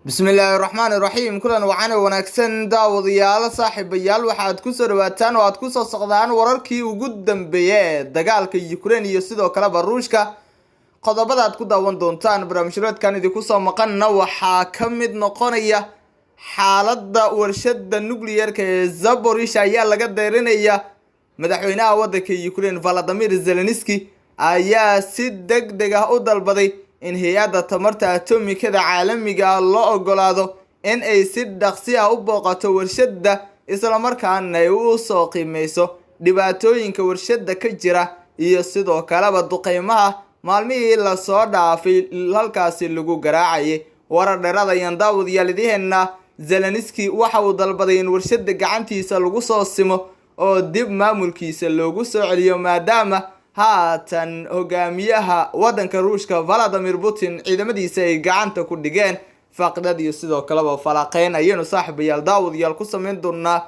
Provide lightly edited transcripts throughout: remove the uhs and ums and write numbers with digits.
بسم الله الرحمن الرحيم كلنا وعنا ونكسن داوديال صاحبيال waxaad ku soo dhawaataan oo aad ku soo socdaan wararkii ugu dambeeyay dagaalka Ukraine iyo sidoo kale Ruushka qodobada aad ku daawan doontaan barnaamijyadan idinku soo maqanna waxa kamid noqonaya xaaladda warshada nuclear-ka ee Zaporizhzhia ayaa laga deerinaya madaxweynaha waddanka Ukraine Volodymyr Zelensky ayaa si degdeg ah u dalbaday in hay'adda tamarta atomikada caalamiga loo ogolaado in ay si dhaqsi ah u booqato warshada isla markaana ay u soo qiimeyso dhibaatooyinka warshada ka jira iyo sidoo kale duqeymaha maalmihii la soo dhaafay halkaasi lagu garaacay warar dheeraad ayaan daawadayaalihiina Zelensky waxa uu dalbaday in warshada gacantiisa lagu soo simo oo dib maamulkiisa loogu soo celiyo maadaama haatan hogaamiyaha waddanka Ruushka Vladimir Putin ciidamadiisa ay gacanta ku dhigeen faqdad iyo sidoo kale falaqeyn ayaynu saaxiibayaal daawadayaal ku sameyn doonaa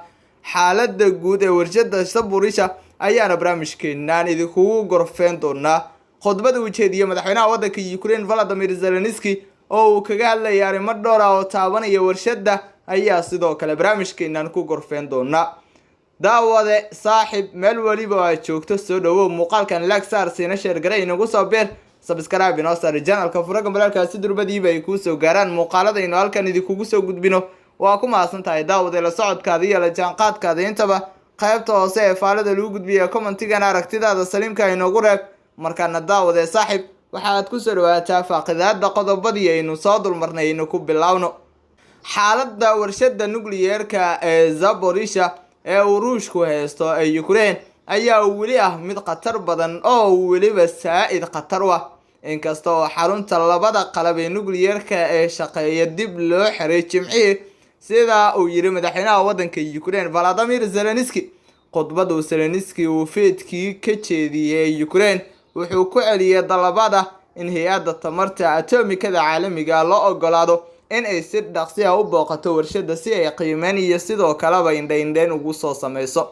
xaaladda guud ee warshada Zaporizhzhia ayaana barnaamijkeenan idinku gorfeen doonaa khudbada uu jeediyay madaxweynaha waddanka Ukraine Volodymyr Zelensky oo uu kaga hadlayay arrimo dhowr ah oo taabanaya warshada ayaa sidoo kale barnaamijkeenan ku gorfeen doonaa daawade saaxib meel waliba ay joogto soo dhawow muuqaalkan like saar siina share garay inagu soo beer subscribe inoo saar channelka furaga balaalkaasi durbadiiba ay ku soo gaaraan muuqaalada inoo halkan idinku soo gudbino waa ku maasantahay daawade la socodkaada iyo la jaanqaadkaada intaba qaybta hoose ee faalada lagu gudbiyo commentigan aragtidaada saliimka inoogu reeb markaana daawade saaxib waxaad ku soo dhawaataa faaqidaada qodobadii aynu soo dulmarnay inuu ku bilaawno xaaladda warshada nuclear-ka ee Zaporizhzhia ee Ruushku haysto ee Ukraine ayaa weli ah mid khatar badan oo weliba saa'id khatar ah inkasta oo xarunta labada qalab ee nuclear-ka ee shaqeeya dib loo xiray Jimcihii sida uu yiri madaxweynaha waddanka Ukraine Volodymyr Zelensky khudbada Zelensky uu feedkii ka jeediyay Ukraine wuxuu ku celiyay dalabada in hay'adda tamarta atomikada caalamiga loo ogolaado in ay si dhaqsi ah u booqato warshada si ay qiimeyn iyo sidoo kale indhayn ugu soo sameyso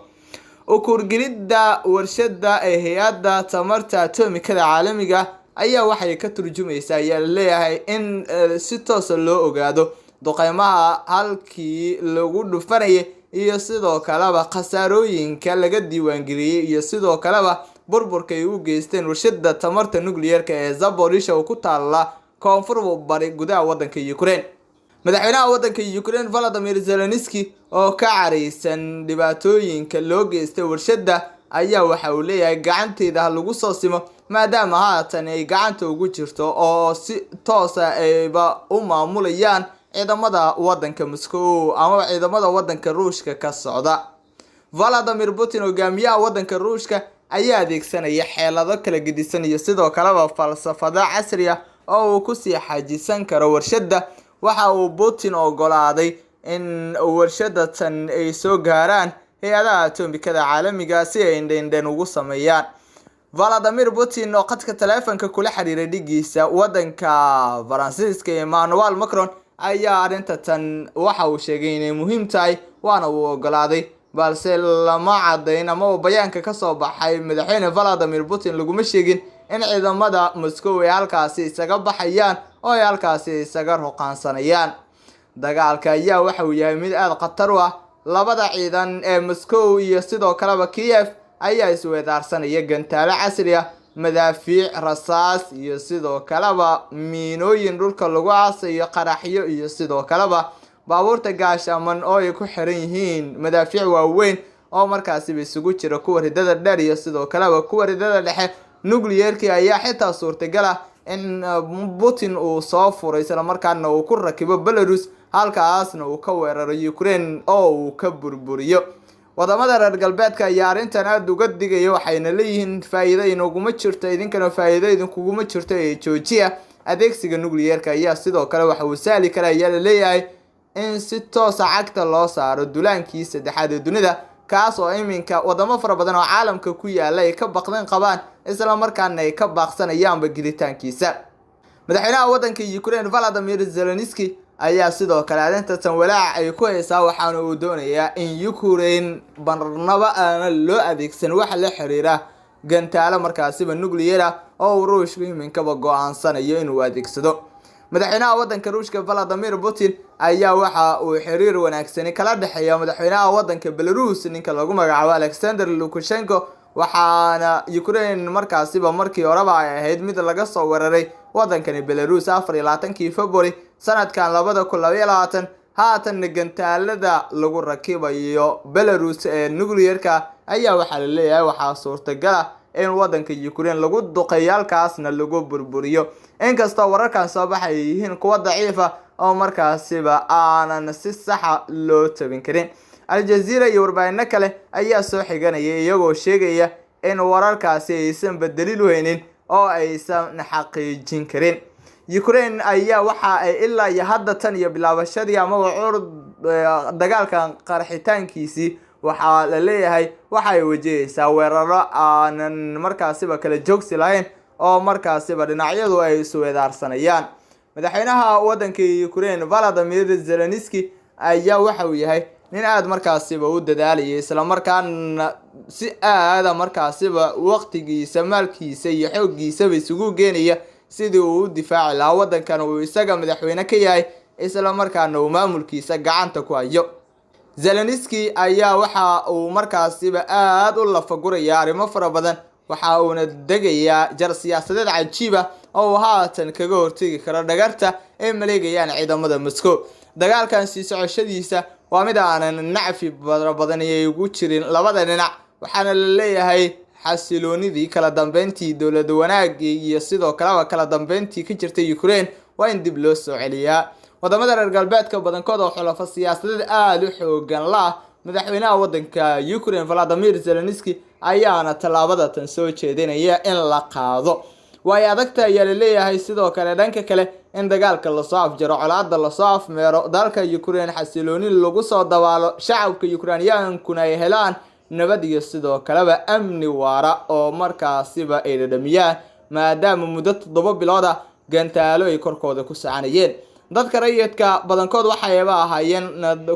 ukurgelida warshada ee hay'adda tamarta atomikada caalamiga ayaa waxay ka turjumaysaa ayaa leeyahay in si toos ah loo ogaado duqeymaha halkii lagu dhufanayay iyo sidoo kale khasaarooyinka laga diiwaangeliyay iyo sidoo kale burburka ay u geysteen warshada tamarta nuclear-ka ee Zaporizhzhia oo ku taala koonfur bari gudaha waddanka Ukraine madaxweynaha waddanka Ukraine Volodymyr Zelensky oo ka careysan dhibaatooyinka loo geystay warshada ayaa waxa uu leeyahay gacanteeda lagu soo simo maadaama haatan ay gacanta ugu jirto oo si toos ah ayba u maamulayaan ciidamada waddanka Moscow ama ciidamada waddanka Ruushka ka socda Vladimir Putin hogaamiyaha waddanka Ruushka ayaa adeegsanaya xeelado kala gedisan iyo sidoo kale falsafado casri ah oo uu ku sii xajisan karo warshada waxa uu Putin ogolaaday in warshada tan ay soo gaaraan hay'adaha atomikada caalamiga si ay indhayn ugu sameeyaan Vladimir Putin oo qadka taleefanka kula xiriiray dhigiisa waddanka Faransiiska Emmanuel Macron ayaa arinta tan waxa uu sheegay inay muhiim tahay waana uu ogolaaday balse lama cadeyn ama bayaanka ka soo baxay madaxweyne Vladimir Putin laguma sheegin in ciidamada Moscow ay halkaasi isaga baxayaan oo ay halkaasi isaga ruqaansanayaan dagaalka ayaa waxa uu yahay mid aad khatar ah labada ciidan ee Moscow iyo sidoo kale Kiev ayaa isweedaarsanaya gantaalo casri ah madaafiic rasaas iyo sidoo kale miinooyin dhulka lagu aasayo qaraxyo iyo sidoo kale baabuurta gaashaman oo ay ku xiran yihiin madaafiic waaweyn oo markaasi isugu jira kuwa ridada dheer iyo sidoo kale kuwa ridada dhexe nuclear-ka ayaa xitaa suurtagal ah in Putin uu soo furay isla markaana uu ku rakibo Belarus halkaasna uu ka weeraro Ukraine oo uu ka burburiyo wadamada reer galbeedka ayaa arintan aad uga digaya waxayna leeyihiin faa'iido inaguma jirto idinkana faa'iido idinkuguma jirto ee joojiya adeegsiga nuclear-ka ayaa sidoo kale waxa uu saali kara ayaa leeyahay in si toos ah cagta loo saaro dulaankii saddexaad ee dunida kaas oo iminka wadamo fara badan oo caalamka ku yaala ay ka baqdan qabaan isla markaana ay ka baaqsanayaan gelitaankiisa madaxweynaha waddanka Ukraine Volodymyr Zelensky ayaa sidoo kale arinta tan walaac ay ku haysaa waxaana uu doonayaa in Ukraine barnaba aan loo adeegsan wax la xiriira gantaalo markaasiba nuclear ah oo Ruushku iminka go'aansanayo inuu adeegsado madaxweynaha waddanka Ruushka Vladimir Putin ayaa waxa uu xiriir wanaagsan kala dhaxeeya madaxweynaha waddanka Belarus ninka lagu magacaabo Alexander Lukashenko waxaana Ukraine markaasiba markii horeba ay ahayd mid laga soo weeraray waddankani Belarus 24 February sanadkan 2022 haatan gantaalada lagu rakibayo Belarus ee nuclearka ayaa waxa la leeyahay waxa suurtagal ah in waddanka Ukraine lagu duqeeyalkaasna lagu burburiyo inkastoo wararkan soo baxay yihiin kuwa daciif ah oo markaasiba aanan si sax ah loo tabin karin Al Jazeera iyo warbaahinno kale ayaa soo xiganaya iyagoo sheegaya in wararkaasi aysan beddelin weynin oo aysan xaqiijin karin Ukraine ayaa waxa ay ilaa iyo hadda tan iyo bilaabashadii ama dagaalkan qarxitaankiisii waxa la leeyahay waxa ay wajahaysaa weeraro aanan markaasiba kala joogsi lahayn oo markaasiba dhinacyadu ay isu weedaarsanayaan madaxweynaha waddanka Ukraine Volodymyr Zelensky ayaa waxa uu yahay nin aad markaasiba u dadaalaya isla markaana si aad markaasiba waqtigiisa maalkiisa iyo xooggiisa isugu geenaya sidii uu u difaaci lahaa waddankan uu isaga madaxweyne ka yahay isla markaana uu maamulkiisa gacanta ku hayo Zelensky ayaa waxa uu markaasiba aad u lafaguraya arrimo fara badan waxa uuna degayaa jar siyaasadeed cajiib ah oo haatan kaga hortagi kara dhagarta ee maleegayaan ciidamada Moscow dagaalkan sii socoshadiisa waa mid aanan nacfi badan ugu jirin labada dhinac waxaana la leeyahay xasiloonidii kala dambeyntii dawlad wanaag iyo sidoo kale dambeyntii ka jirtay Ukraine waa in dib loo soo celiyaa wadamada reer galbeedka badankooda oo xulafo siyaasadeed aad u xoogan la madaxweynaha waddanka Ukraine Volodymyr Zelensky ayaana talaabada tan soo jeedinaya in la qaado way adagta ayaa la leeyahay sidoo kale dhanka kale in dagaalka la soo afjaro colaadda la soo afmeero dalka Ukraine xasilooni lagu soo dabaalo shacabka Ukrainiyankuna ay helaan nabad iyo sidoo kaleba amni waara oo markaasiba ay dhadhamiyaan maadaama muddo 7 bilood ah gantaalo ay korkooda ku sacanayeen dadka rayidka badankood waxay ahaayeen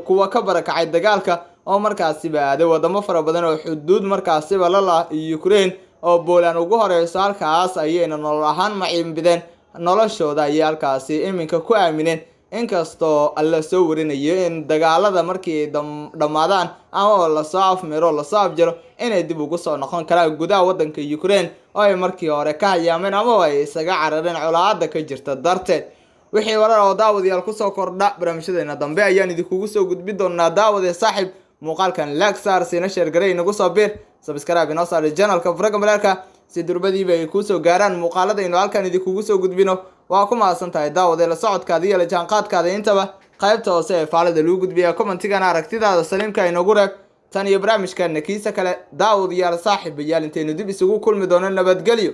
kuwa ka barakacay dagaalka oo markaasiba aaday wadamo fara badan oo xuduud markaasiba la leh Ukraine oo Poland ugu horeyso halkaas ayayna nolol ahaan maciinbideen noloshooda ay halkaasi iminka ku aamineen inkastoo alla soo warinayo in dagaalada markii dhamaadaan ama la soo afmiro la soo afjaro inay dib ugu soo noqon karaan gudaha waddanka Ukraine oo ay markii hore ka hayaameen ama ay isaga carareen colaadda ka jirta darteed wixii warar oo daawadayaal ku soo kordha barnaamijyadeena dambe ayaan idinku soo gudbin doonaa daawade saaxiib muuqaalkan like saar sina share garay nagu soo bir subscribe inoo saar channelka Faraga Malaalka si durbadiiba ay ku soo gaaraan muuqaalada inuu halkan idinku soo gudbino waa ku maasantahay daawade la socodkaada iyo la jaanqaadkaada intaba qaybta hoose ee faalada lagu gudbiya commentigan aragtidaada saliimka inagu reeb tan iyo barnaamijkan kiisa kale daawadayaal saaxiibayaal intaynu dib isugu kulmi doono nabadgelyo